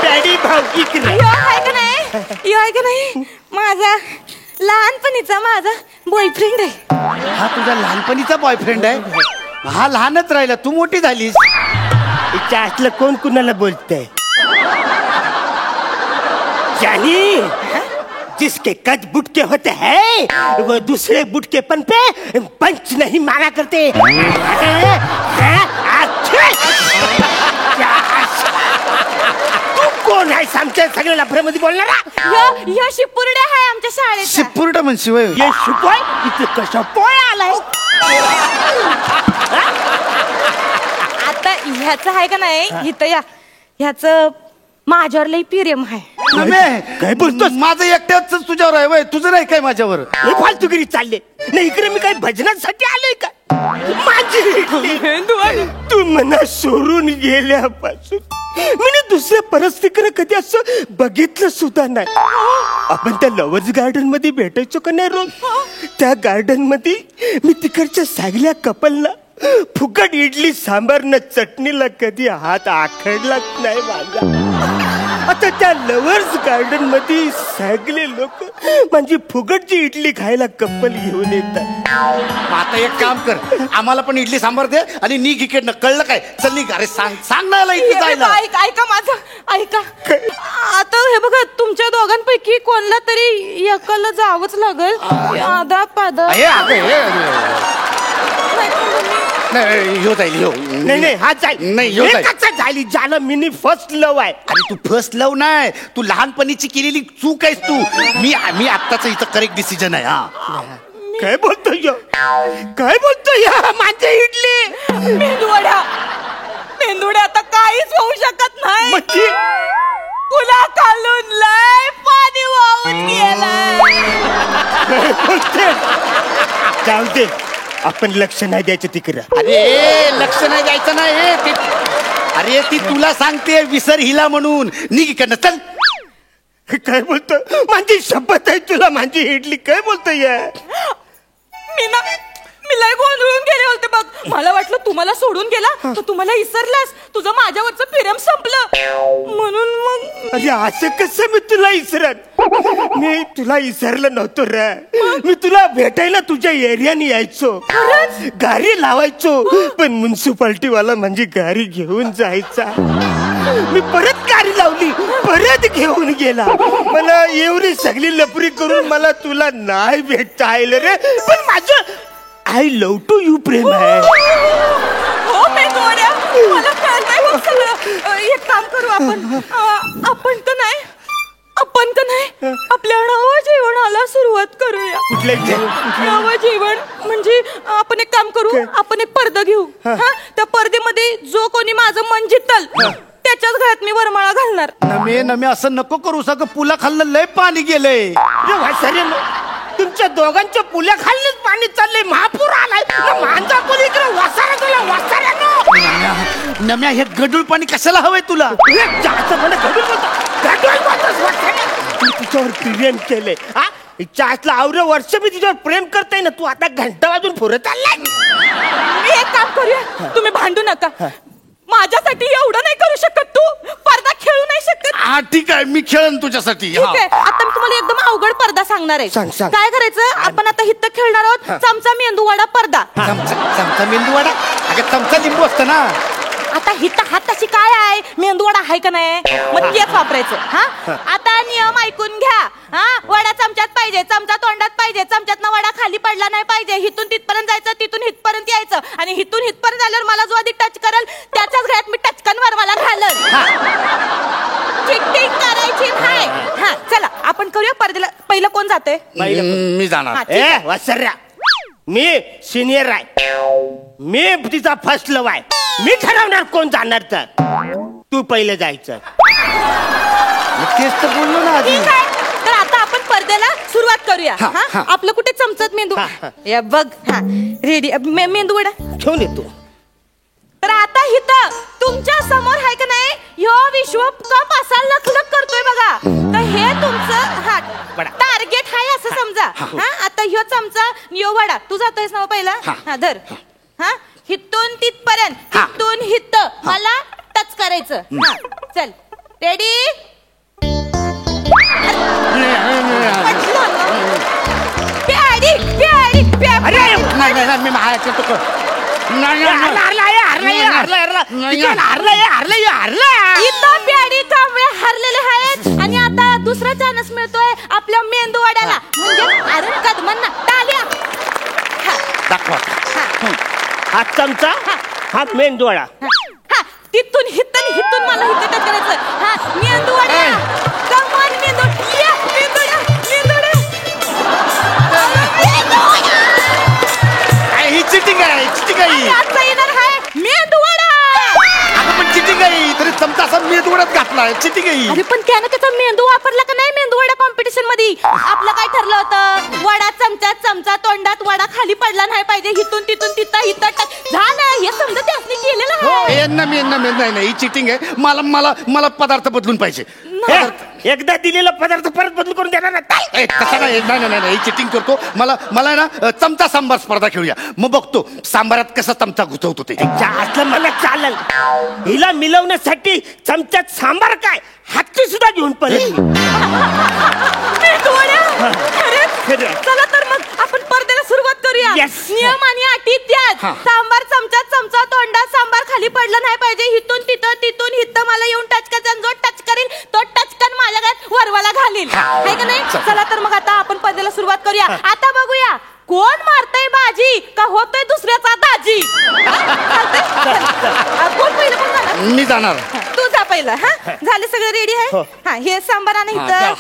डॅडी भाऊ इकडे. यो आहे का नाही, माझा लहानपणीचा माझा बॉयफ्रेंड आहे. हा तुझा लहानपणीचा बॉयफ्रेंड आहे? हा लहानच राहिला, तू मोठी झालीस. इच्छा असलं कोण कुणाला बोलतंय? जानी, जिसके कद बुटके होते हैं वो दूसरे बुटकेपन पे पंच नहीं मारा करते. तू कोण आहे आमच्या सगळ्या लफड्यामध्ये बोलणारा? ह्यो शिपुर्डे आहे आमच्या शाळेत. शिपुर्डा म्हणशी वय? ये शिपोय इथे कशा पोय आलाय? आता ह्याचं आहे का नाही, इथं या, ह्याचं माझ्यावर लई प्रेम आहे. काय बोलतोस? माझं एकट्याच तुझ्यावर आहे वय, तुझं नाही काय माझ्यावर? हे फालतुगिरी चालले नाही. इकडे मी काय भजनासाठी आलोय का? माझी तू मना सोडून गेल्यापासून मी दुसऱ्या परिस्थितीकडे कधी असं बघितलं सुद्धा नाही. आपण त्या लवर्स गार्डन मध्ये भेटायचो का नाही रोज? त्या गार्डन मध्ये मी तिकडच्या सगळ्या कपलला फुकट इडली सांबार न चटणीला कधी हात आखडलाच नाही माझा. आता त्या लवर्स गार्डन मध्ये सगळे लोक म्हणजे फुकटची इडली खायला कपल घेऊन येतात. आता एक काम कर, आम्हाला पण इडली सांबार दे आणि निघ इकडनं, कळलं काय? चल निघ. अरे सांग ना इथे जायला. ऐका माझं, ऐका. आता हे बघा, तुमच्या दोघांपैकी कोणला तरी एकाला जावंच लागल. आधा पादा. अरे नाही ह्यो जाईल ह्यो नाही हा जाईल नाही, ह्यो जाईल. कसा जाईल ज्याला मिनी फर्स्ट लव आहे. अरे तू फर्स्ट लव नाही, तू लहानपणीची केलेली चूक आहेस तू. मी आत्ताच इथं करेक्ट डिसिजन आहे. हा काय बोलतोय ह्यो? काय बोलतोय माझ्या इडली मेंदुड्या आता काहीच होऊ शकत नाही. म्हणजे तुला खालून लय पाणी वाहून गेलंय. बोलते जाऊ दे, आपण लक्ष नाही द्यायचं तिकडं. अरे लक्ष नाही द्यायचं नाही. अरे ती तुला सांगते विसर हिला म्हणून. निघ इकडनं चल. काय बोलतोय? माझी शपथ आहे तुला, माझी इडली. काय बोलतोय? मी लय गोंधळून गेले होते बघ. मला वाटलं तुम्हाला सोडून गेला तर तुम्हाला इसरलास. तुझं माझ्यावरचं प्रेम संपलं म्हणून मग. अरे असं कसं मी तुला इसरत? मी तुला इसरलं नव्हतो रे. मी तुला भेटायला तुझ्या एरियाने यायचो, गाडी लावायचो, पण म्युन्सिपाल्टी वाला म्हणजे गाडी घेऊन जायचा. मी परत गाडी लावली, परत घेऊन गेला. मला एवढी सगळी लपरी करून मला तुला नाही भेटता आलं रे. पण माझं आय लव्ह टू यू प्रेम आहे. हो मेंदुवड्या, मला कळतंय बघ सगळं. एक काम करू आपण तर नाही आपल्या नवजीवनाला सुरुवात करूया. नवजीवन म्हणजे आपण एक काम करू, आपण एक पडदा घेऊ. त्या पडद्यामध्ये जो कोणी माझं मन जितल त्याच्याच घरात मी वरमाळा घालणार. नमे असं नको करू. सगळं पुला खाल्लं लय पाणी गेलंय. तुमच्या दोघांच्या पुल्या खाल्लीच पाणी चाललंय. महापूर आलाय. माझा पूल इकडे वसारा तुला वसारा. नम्या हे गडूळ पाणी कशाला हवंय तुला? तू तिच्यावर प्रेम केलंय. चासला आवरे वर्ष मी तिच्यावर प्रेम करताय ना. तू आता घंटा वाजून फिरत आलाय. मी एक काम करूया, तुम्ही भांडू नका. माझ्यासाठी एवढं नाही करू शकत तू. पडदा खेळू नाही शकत. हा ठीक आहे, मी खेळन तुझ्यासाठी. ठीक आहे, आता मी तुम्हाला एकदम अवघड पडदा सांगणार आहे. सांग. काय करायचं, आपण आता हित्त खेळणार आहोत. चमचा मेंदूवडा पडदा. चमचा मेंदूवडा? अगं चमचा लिंबू असतं ना. आता हित हाताशी काय आहे, मेंदूवडा आहे का नाही, मग तेच वापरायचं. हा आता नियम ऐकून घ्या. वडा चमच्यात पाहिजे, चमचा तोंडात पाहिजे, चमच्यातनं वडा खाली पडला नाही पाहिजे. हिथून तिथपर्यंत जायचं, तिथून हितपर्यंत यायचं, आणि हिथून हितपर्यंत आल्यावर मला जो आधी टच करेल त्याच्याच घरात मी टचकनवर मला घालन. चिटिंग करायची नाही. हा चला आपण करूया. पडद्याला पहिलं कोण जाते? मी जाणार. ए वसर्या, मी सिनियर आहे. मी तिचा फर्स्ट लव आहे. मी ठरवणार कोण जाणार. तर तू पहिलं जायचं. तेच तर बोललो ना आधी. ठीक आहे, तर आता आपण पडद्याला सुरुवात करूया. आपलं कुठे चमचत मेंदू या बघ. रेडी मेंदू वडा घेऊन येतो. तर आता हिथं तुमच्या समोर आहे का नाही, ह्यो विश्वकप असा लखलख करतोय बघा. तर हे तुमचं टार्गेट आहे असं समजा. आता ह्यो चमचा ह्यो वडा तू जातोयस ना पहिला. धर. हिथून तिथपर्यंत, हिथून हित मला टच करायचं. चल रेडी. हरलेले आहेत आणि आता दुसरा चान्स मिळतोय आपल्या मेंदूवड्याला. म्हणजे अरुण कदमांना टाळ्या. हा चमचा, हा मेंदूवडा. तिथून हिथून मला हिथं टच करायचं. मेंदूवडा कमान मेंदूवडा ही चिटिंग आहे. आता येणार आहे मेंदूवडा. पण चिटिंग आहे तरी चमचा असा मेंदूवड्यात घातलाय. चिटिंग आहे. अरे पण त्यानं त्याचा मेंदू वापरला का नाही मेंदूवडा कॉम्पिटिशन मध्ये. आपलं काय ठरलं होतं, वडा चमच्यात, चमचा तोंडात, वडा खाली पडला नाही पाहिजे. हिथून तिथून तिथं झालं. हे समजा त्याने केलेलं आहे. नाही ही चिटिंग आहे. मला पदार्थ बदलून पाहिजे. एकदा दिलेला पदार्थ परत बदल करून देणार नाही. तसा नाही ही चिटिंग करतो. मला ना चमचा सांबार स्पर्धा खेळूया. मग बघतो सांबारात कसा चमचा घुसवतो ते. असलं मला चालेल. हिला मिळवण्यासाठी चमच्यात सांबार काय हत्ती सुद्धा घेऊन पडेल. चला तर मग आपण पडद्याला सुरुवात करूया. नियम आणि अटी त्यात. सांबार चमच्यात, चमचा तोंडात, सांबार खाली पडलं नाही पाहिजे. हिथून तिथून हिथं मला येऊन टच करायचा. जो टच करेल तो टचकन माझ्या घरात वरवाला घालील. आहे का नाही. चला तर मग आता आपण पडद्याला सुरुवात करूया. आता बघूया कोण मारतय बाजी का होतोय दुसऱ्याचा दाजी? कोण पहिलं कोण जाणार? मी जाणार. तू जा पहिलं. हा झाले सगळे रेडी आहे. हा हे सांबार आणि इथं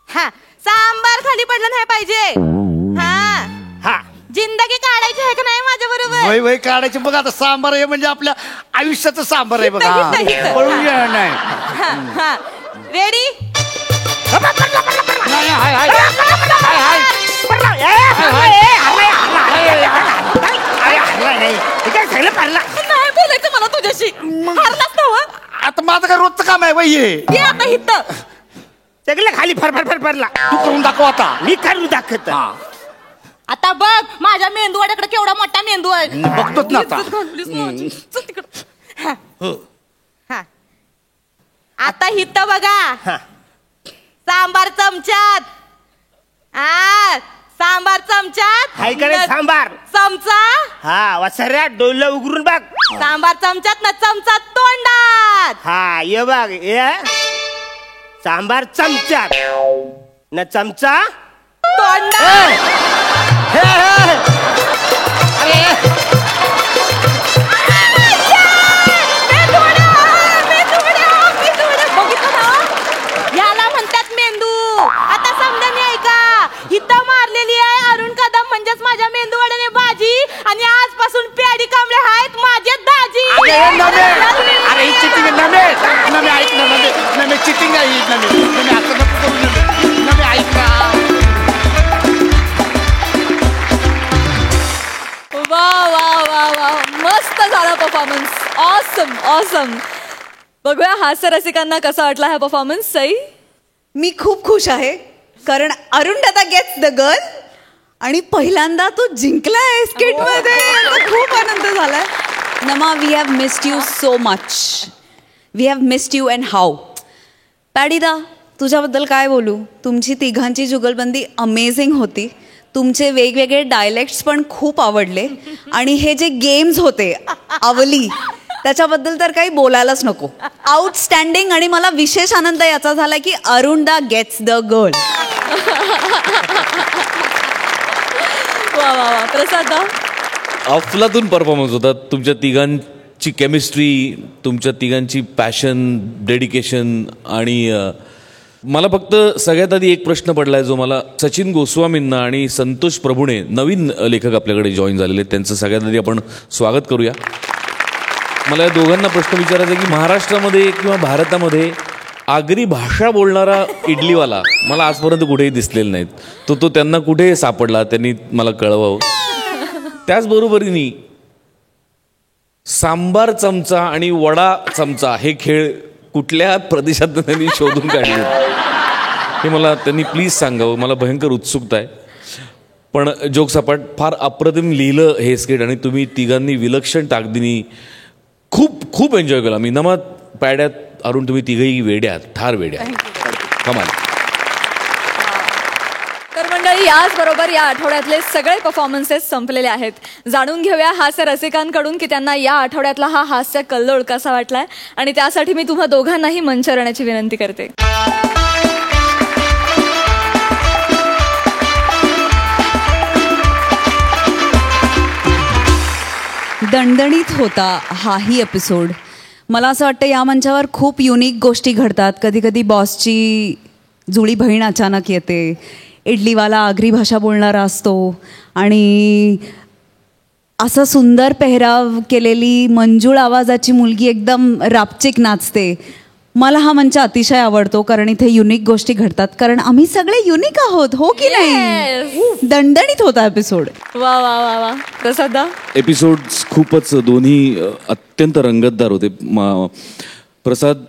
हा सांबार खाली पडलं नाही पाहिजे. हा जिंदगी काढायची आहे का नाही माझ्या बरोबर? वय वय काढायचे बघा. आता सांबार आहे म्हणजे आपल्या आयुष्याचं सांबार आहे बघा. पळून गेलं नाही. रेडी? नाही बोलायचं मला तुझ्याशी. हरलाच नव्हं. आता माझं काय रोजचं काम आहे बाई हे. ये आता इथं. सगळं खाली फर पडला. तू करून दाखव आता. मी करून दाखवत. आता बघ माझ्या मेंदूवाड्याकडे केवढा मोठा मेंदू आहे. बघतोच ना आता. चल तिकडं. हा आता हित बघा. सांबार चमच्यात. सांबार चमच्यात. हाय का नाही सांबार? चमचा. हा वसऱ्या डोलं उघडून बघ. सांबार चमच्यात ना चमचा तोंडात. हा ये बघ ये सांबार चमच्यात न चमचा तोंडात. याला म्हणतात मेंदू. आता समजा मी ऐका. इथं मारलेली आहे अरुण कदम म्हणजेच माझ्या मेंदूवाड्याने बाजी आणि आजपासून प्याडी कांबळे आहेत माझे दाजी. अरे ही चिटिंग नमे नमे ऐक ना. नमे नमे चिटिंग आहे. नमे नमे असं नको करू. नमे नमे ऐक ना. वा वा वा वा मस्त झाला परफॉर्मन्स. Awesome awesome. बघूया हास्य रसिकांना कसा वाटला हा परफॉर्मन्स. सई? मी खूप खुश आहे कारण अरुण दादा गेट्स द गर्ल आणि पहिल्यांदा तू जिंकलाय स्किट मध्ये. खूप आनंद झालाय. नमा we have missed you so much. We have missed you and how. पॅडीदा तुझ्याबद्दल काय बोलू. तुमची तिघांची जुगलबंदी अमेझिंग होती. तुमचे वेगवेगळे डायलेक्ट्स पण खूप आवडले आणि हे जे गेम्स होते अवली त्याच्याबद्दल तर काही बोलायलाच नको. आउटस्टँडिंग. आणि मला विशेष आनंद याचा झाला की अरुण दा गेट्स द गर्ल. वा वा वा. प्रसाद दा? अफलातून परफॉर्मन्स होता. तुमच्या तिघांची केमिस्ट्री, तुमच्या तिघांची पॅशन, डेडिकेशन आणि मला फक्त सगळ्यात आधी एक प्रश्न पडलाय जो मला सचिन गोस्वामींना आणि संतोष प्रभूणे नवीन लेखक आपल्याकडे जॉईन झालेले त्यांचं सगळ्यात आधी आपण स्वागत करूया. मला या दोघांना प्रश्न विचारायचा आहे की महाराष्ट्रामध्ये किंवा भारतामध्ये आगरी भाषा बोलणारा इडलीवाला मला आजपर्यंत कुठेही दिसलेला नाहीत. तो त्यांना कुठे सापडला त्यांनी मला कळवावं. त्याचबरोबरीने सांबार चमचा आणि वडा चमचा हे खेळ कुठल्या प्रदेशात त्यांनी शोधून काढले हे मला त्यांनी प्लीज सांगावं. मला भयंकर उत्सुकता आहे. पण जोगसपाट फार अप्रतिम लिहिलं हे स्किट आणि तुम्ही तिघांनी विलक्षण ताकदीने खूप खूप एन्जॉय केला. मी नमा पॅड्यात अरुण तुम्ही तिघही वेड्यात ठार वेड्या कमाल. तर मंडळी याचबरोबर या आठवड्यातले सगळे परफॉर्मन्सेस संपलेले आहेत. जाणून घेऊया हास्य रसिकांकडून की त्यांना या आठवड्यातला हा हास्य कल्लोळ कसा वाटलाय आणि त्यासाठी मी तुम्हा दोघांनाही मंचावर येण्याची विनंती करते. दणदणीत होता हाही एपिसोड. मला असं वाटतं या मंचावर खूप युनिक गोष्टी घडतात. कधी कधी बॉसची जुळी बहीण अचानक येते. इडलीवाला आगरी भाषा बोलणारा असतो आणि असा सुंदर पेहराव केलेली मंजूळ आवाजाची मुलगी एकदम रापचिक नाचते. मला हा मंच अतिशय आवडतो कारण इथे युनिक गोष्टी घडतात कारण आम्ही सगळे युनिक आहोत. हो की नाही? दणदणीत होता एपिसोड. वा वा वा वा. प्रसाद? एपिसोड्स खूपच दोन्ही अत्यंत रंगतदार होते. प्रसाद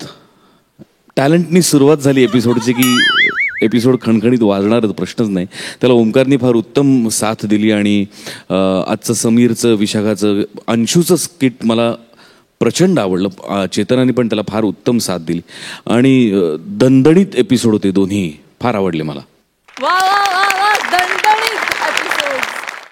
टॅलेंटनी सुरुवात झाली एपिसोडची की एपिसोड खणखणीत वाजणार प्रश्नच नाही. त्याला ओंकारनी फार उत्तम साथ दिली आणि आजचं समीरचं, विशाखाचं, अंशूचं स्किट मला प्रचंड आवडलं. चेतनाने पण त्याला फार उत्तम साथ दिली आणि दणदणीत एपिसोड होते दोन्ही. फार आवडले मला. वा वा वा वा.